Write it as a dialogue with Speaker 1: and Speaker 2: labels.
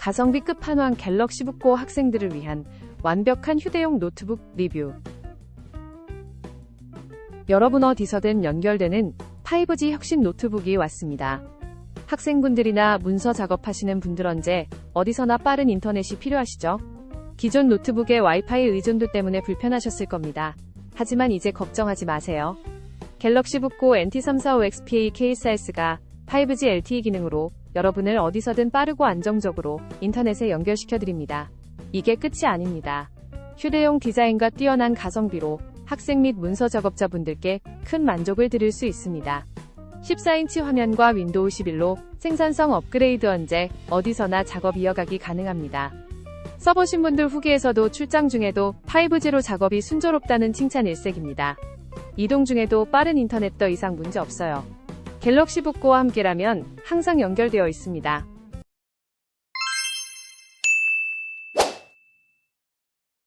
Speaker 1: 가성비 끝판왕 갤럭시 북고 학생들을 위한 완벽한 휴대용 노트북 리뷰. 여러분 어디서든 연결되는 5G 혁신 노트북이 왔습니다. 학생분들이나 문서 작업하시는 분들 언제 어디서나 빠른 인터넷이 필요하시죠? 기존 노트북의 와이파이 의존도 때문에 불편하셨을 겁니다. 하지만 이제 걱정하지 마세요. 갤럭시 북고 NT345 XPA K4S가 5G LTE 기능으로 여러분을 어디서든 빠르고 안정적으로 인터넷에 연결시켜드립니다. 이게 끝이 아닙니다. 휴대용 디자인과 뛰어난 가성비로 학생 및 문서 작업자분들께 큰 만족을 드릴 수 있습니다. 14인치 화면과 윈도우 11로 생산성 업그레이드 언제 어디서나 작업 이어가기 가능합니다. 써보신 분들 후기에서도 출장 중에도 5G로 작업이 순조롭다는 칭찬 일색입니다. 이동 중에도 빠른 인터넷 더 이상 문제 없어요. 갤럭시 북고와 함께라면 항상 연결되어 있습니다.